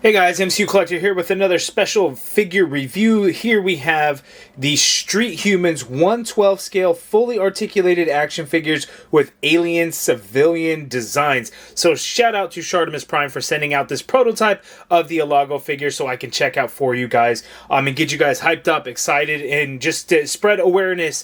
Hey guys, MCU Collector here with another special figure review. Here we have the Street Humans 1/12 scale fully articulated action figures with alien civilian designs. So shout out to Shartimus Prime for sending out this prototype of the ELAGO figure so I can check out for you guys and get you guys hyped up, excited, and just to spread awareness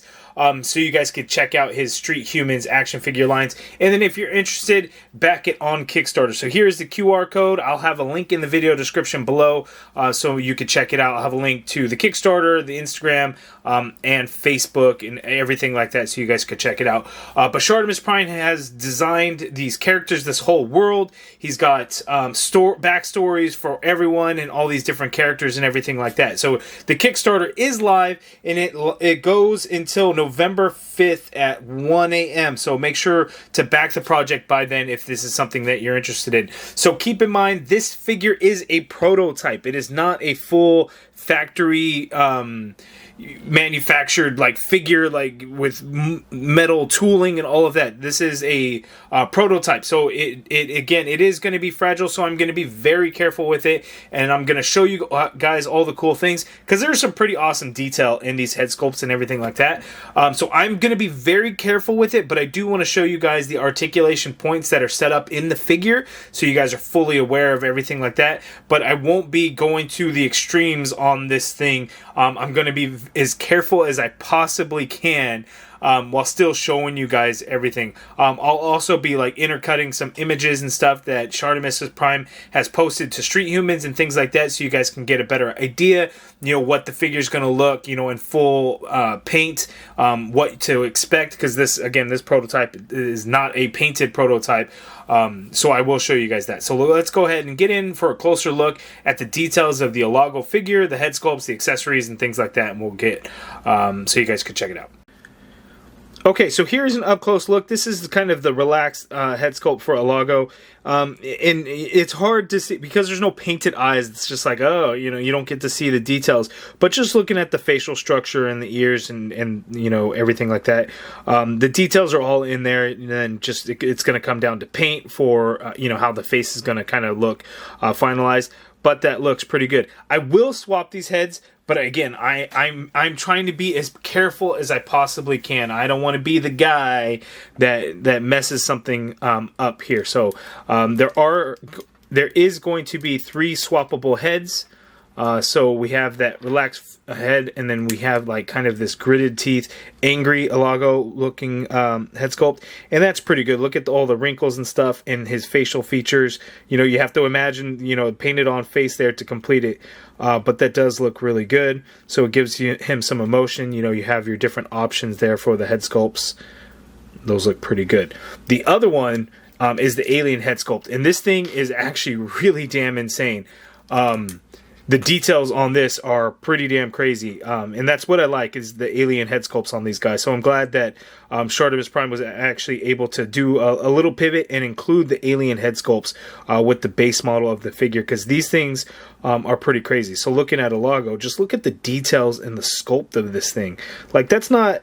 so you guys could check out his Street Humans action figure lines. And then if you're interested, back it on Kickstarter. So here's the QR code. I'll have a link in the video description below so you could check it out. I'll have a link to the Kickstarter, the Instagram, and Facebook and everything like that so you guys could check it out. But Shartimus Prime has designed these characters, this whole world. He's got backstories for everyone and all these different characters and everything like that. So the Kickstarter is live and it goes until November 5th at 1 a.m. So make sure to back the project by then if this is something that you're interested in. So keep in mind, this figure is a prototype. It is not a full factory manufactured figure with metal tooling and all of that. This is a prototype, so it is going to be fragile, so I'm going to be very careful with it, and I'm going to show you guys all the cool things because there's some pretty awesome detail in these head sculpts and everything like that. So I'm going to be very careful with it, but I do want to show you guys the articulation points that are set up in the figure so you guys are fully aware of everything like that. But I won't be going to the extremes on this thing. I'm going to be as careful as I possibly can while still showing you guys everything. I'll also be intercutting some images and stuff that Shartimus Prime has posted to Street Humans and things like that so you guys can get a better idea, what the figure's going to look, in full paint, what to expect, because this prototype is not a painted prototype. So I will show you guys that. So let's go ahead and get in for a closer look at the details of the ELAGO figure, the head sculpts, the accessories, and things like that, and we'll get so you guys can check it out. Okay, so here's an up-close look. This is kind of the relaxed head sculpt for ELAGO. And it's hard to see because there's no painted eyes. It's just oh, you don't get to see the details. But just looking at the facial structure and the ears and everything like that, the details are all in there. And then just it's going to come down to paint for how the face is going to kind of look finalized. But that looks pretty good. I will swap these heads. But again, I'm trying to be as careful as I possibly can. I don't want to be the guy that messes something up here. So there is going to be 3 swappable heads. So we have that relaxed head, and then we have kind of this gritted teeth, angry ELAGO looking head sculpt, and that's pretty good. Look at all the wrinkles and stuff and his facial features. You have to imagine painted on face there to complete it, but that does look really good. So it gives him some emotion. You have your different options there for the head sculpts. Those look pretty good. The other one is the alien head sculpt, and this thing is actually really damn insane. The details on this are pretty damn crazy, and that's what I like is the alien head sculpts on these guys. So I'm glad that Shartimus Prime was actually able to do a little pivot and include the alien head sculpts with the base model of the figure, because these things are pretty crazy. So looking at ELAGO, just look at the details and the sculpt of this thing. That's not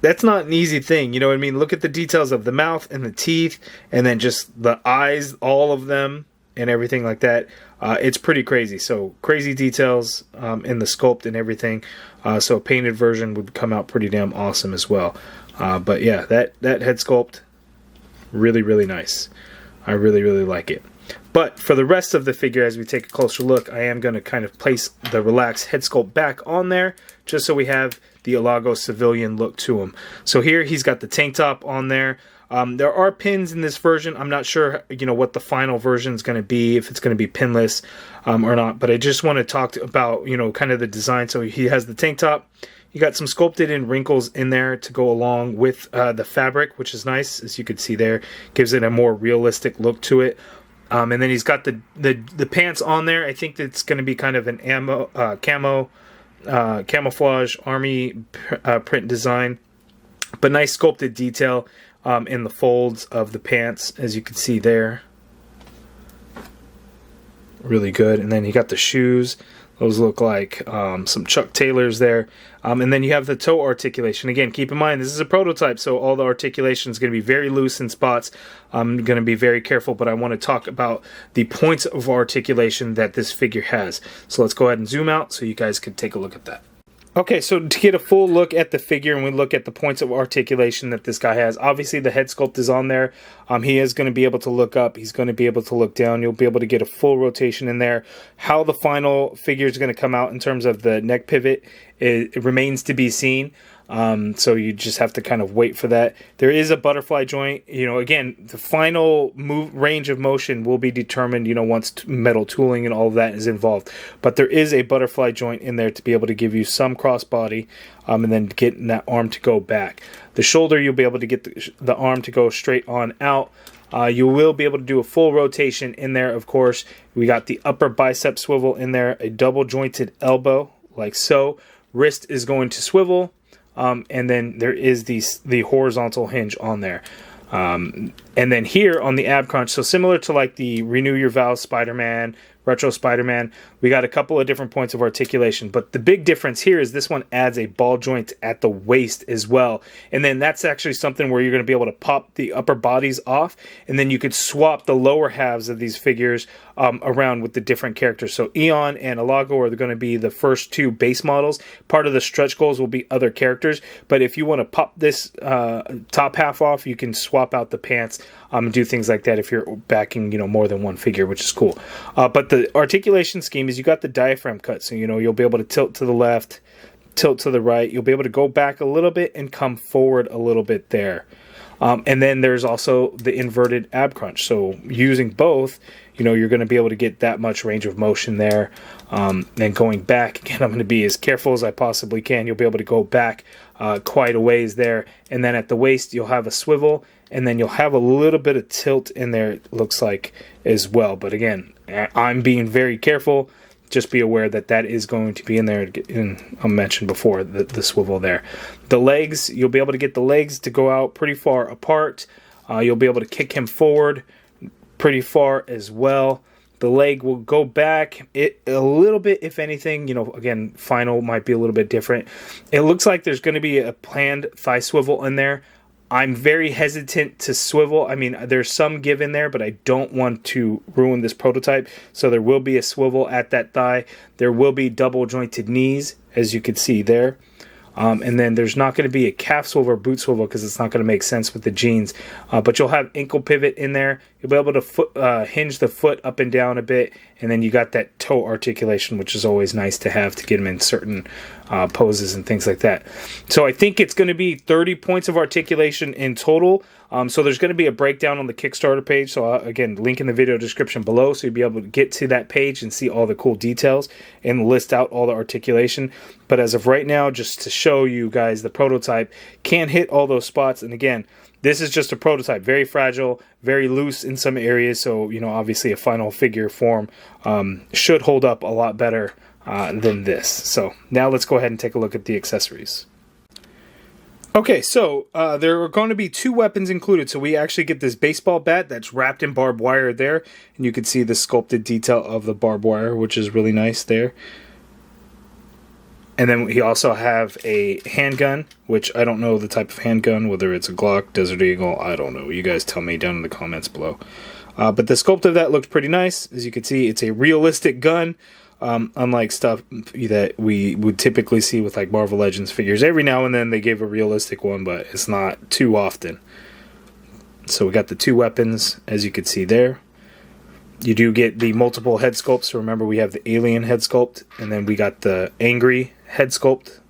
an easy thing, you know what I mean? Look at the details of the mouth and the teeth, and then just the eyes, all of them, and everything like that. It's pretty crazy. So crazy details in the sculpt and everything. So a painted version would come out pretty damn awesome as well. But yeah, that head sculpt, really, really nice. I really, really like it. But for the rest of the figure, as we take a closer look, I am going to kind of place the relaxed head sculpt back on there, just so we have the ELAGO civilian look to him. So here he's got the tank top on there. There are pins in this version. I'm not sure, what the final version is going to be, if it's going to be pinless or not. But I just want to talk about, kind of the design. So he has the tank top. You got some sculpted in wrinkles in there to go along with the fabric, which is nice, as you can see there. Gives it a more realistic look to it. And then he's got the pants on there. I think it's going to be kind of an camouflage army print design. But nice sculpted detail in the folds of the pants, as you can see there. Really good. And then you got the shoes. Those look like some Chuck Taylors there. And then you have the toe articulation. Again, keep in mind, this is a prototype, so all the articulation is going to be very loose in spots. I'm going to be very careful, but I want to talk about the points of articulation that this figure has. So let's go ahead and zoom out so you guys can take a look at that. Okay, so to get a full look at the figure and we look at the points of articulation that this guy has, obviously the head sculpt is on there. He is going to be able to look up. He's going to be able to look down. You'll be able to get a full rotation in there. How the final figure is going to come out in terms of the neck pivot, it remains to be seen. So you just have to kind of wait for that. There is a butterfly joint. You know, again, the final range of motion will be determined, you know, once metal tooling and all of that is involved. But there is a butterfly joint in there to be able to give you some crossbody, and then getting that arm to go back. The shoulder, you'll be able to get the arm to go straight on out. You will be able to do a full rotation in there, of course. We got the upper bicep swivel in there, a double jointed elbow, like so. Wrist is going to swivel. And then there is the horizontal hinge on there. And then here on the ab crunch, so similar to like the Renew Your Vows Spider-Man, Retro Spider-Man, we got a couple of different points of articulation. But the big difference here is this one adds a ball joint at the waist as well. And then that's actually something where you're going to be able to pop the upper bodies off. And then you could swap the lower halves of these figures around with the different characters. So Eon and ELAGO are going to be the first two base models. Part of the stretch goals will be other characters. But if you want to pop this top half off, you can swap out the pants and do things like that if you're backing, you know, more than one figure, which is cool. But the articulation scheme is you got the diaphragm cut. So, you know, you'll be able to tilt to the left, tilt to the right. You'll be able to go back a little bit and come forward a little bit there. And then there's also the inverted ab crunch. So using both, you know, you're going to be able to get that much range of motion there. And going back, again, I'm going to be as careful as I possibly can. You'll be able to go back quite a ways there. And then at the waist, you'll have a swivel. And then you'll have a little bit of tilt in there, it looks like, as well. But again, I'm being very careful. Just be aware that that is going to be in there. And I mentioned before the swivel there. The legs, you'll be able to get the legs to go out pretty far apart. You'll be able to kick him forward pretty far as well. The leg will go back a little bit, if anything. You know, again, final might be a little bit different. It looks like there's going to be a planned thigh swivel in there. I'm very hesitant to swivel. I mean, there's some give in there, but I don't want to ruin this prototype. So there will be a swivel at that thigh. There will be double jointed knees, as you can see there. And then there's not going to be a calf swivel or boot swivel because it's not going to make sense with the jeans. But you'll have ankle pivot in there. You'll be able to hinge the foot up and down a bit. And then you got that toe articulation, which is always nice to have to get them in certain poses and things like that. So I think it's going to be 30 points of articulation in total. So there's going to be a breakdown on the Kickstarter page. So again, link in the video description below. So you'll be able to get to that page and see all the cool details and list out all the articulation. But as of right now, just to show you guys, the prototype can hit all those spots. And again, this is just a prototype, very fragile, very loose in some areas. So, you know, obviously a final figure form should hold up a lot better than this. So now let's go ahead and take a look at the accessories. Okay, so there are going to be two weapons included. So we actually get this baseball bat that's wrapped in barbed wire there. And you can see the sculpted detail of the barbed wire, which is really nice there. And then we also have a handgun, which I don't know the type of handgun, whether it's a Glock, Desert Eagle, I don't know. You guys tell me down in the comments below. But the sculpt of that looked pretty nice. As you can see, it's a realistic gun. Unlike stuff that we would typically see with like Marvel Legends figures. Every now and then they give a realistic one, but it's not too often. So we got the two weapons, as you can see there. You do get the multiple head sculpts. So remember, we have the alien head sculpt, and then we got the angry head sculpt,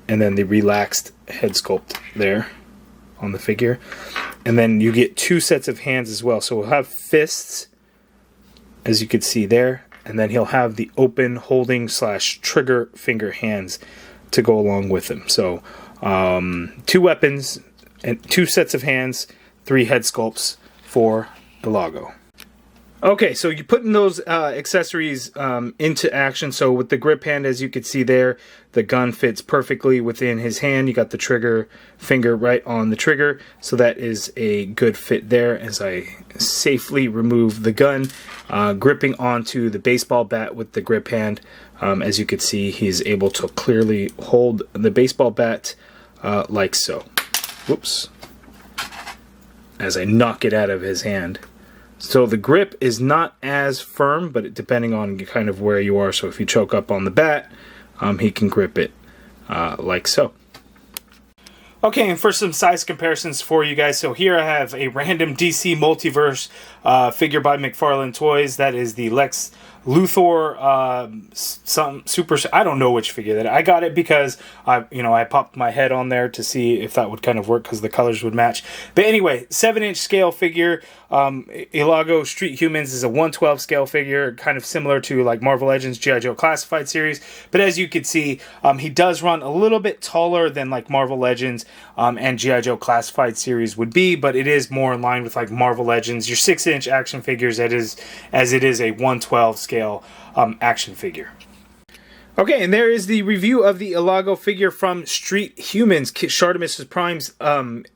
and then the relaxed head sculpt there on the figure. And then you get two sets of hands as well. So we'll have fists, as you can see there. And then he'll have the open holding / trigger finger hands to go along with him. So two weapons and two sets of hands, 3 head sculpts for ELAGO. Okay, so you're putting those accessories into action. So with the grip hand, as you can see there, the gun fits perfectly within his hand. You got the trigger finger right on the trigger, so that is a good fit there. As I safely remove the gun, gripping onto the baseball bat with the grip hand, as you can see, he's able to clearly hold the baseball bat like so. Whoops. As I knock it out of his hand. So the grip is not as firm, but depending on kind of where you are. So if you choke up on the bat, he can grip it like so. Okay, and for some size comparisons for you guys. So here I have a random DC Multiverse figure by McFarlane Toys. That is the Lex Luthor some super, I don't know which figure that I got it because I popped my head on there to see if that would kind of work because the colors would match. But anyway, 7-inch scale figure. ELAGO Street Humans is a 1/12 scale figure, kind of similar to like Marvel Legends G.I. Joe Classified series. But as you can see, he does run a little bit taller than like Marvel Legends and G.I. Joe Classified series would be, but it is more in line with like Marvel Legends, your 6-inch action figures, as it is a 1/12 scale action figure. Okay, and there is the review of the ELAGO figure from Street Humans, Shartimus Prime's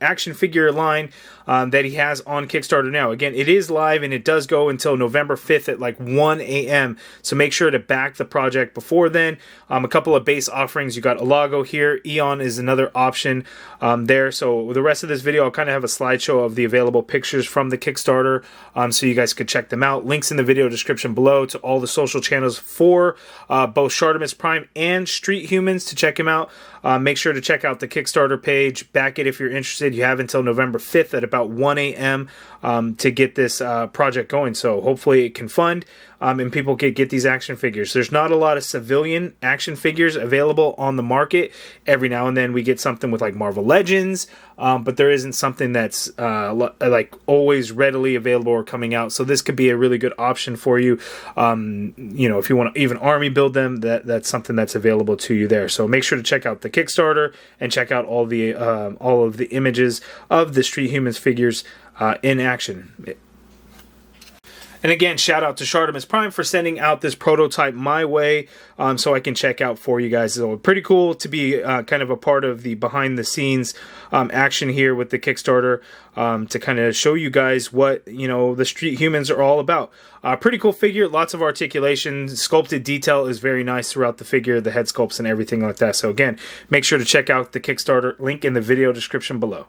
action figure line that he has on Kickstarter now. Again, it is live and it does go until November 5th at like 1 a.m. So make sure to back the project before then. A couple of base offerings. You got ELAGO here. Eon is another option there. So the rest of this video, I'll kind of have a slideshow of the available pictures from the Kickstarter so you guys could check them out. Links in the video description below to all the social channels for both Shartimus Prime and Street Humans to check him out. Make sure to check out the Kickstarter page. Back it if you're interested. You have until November 5th at about 1 a.m. To get this project going. So hopefully it can fund and people can get these action figures. There's not a lot of civilian action figures available on the market. Every now and then we get something with like Marvel Legends, but there isn't something that's like always readily available or coming out. So this could be a really good option for you. If you want to even army build them, that's something that's available to you there. So make sure to check out the Kickstarter and check out all of the images of the Street Humans figures in action. And again, shout out to Shartimus Prime for sending out this prototype my way so I can check out for you guys. So pretty cool to be kind of a part of the behind the scenes action here with the Kickstarter to kind of show you guys what the Street Humans are all about. Pretty cool figure, lots of articulation, sculpted detail is very nice throughout the figure, the head sculpts and everything like that. So again, make sure to check out the Kickstarter, link in the video description below.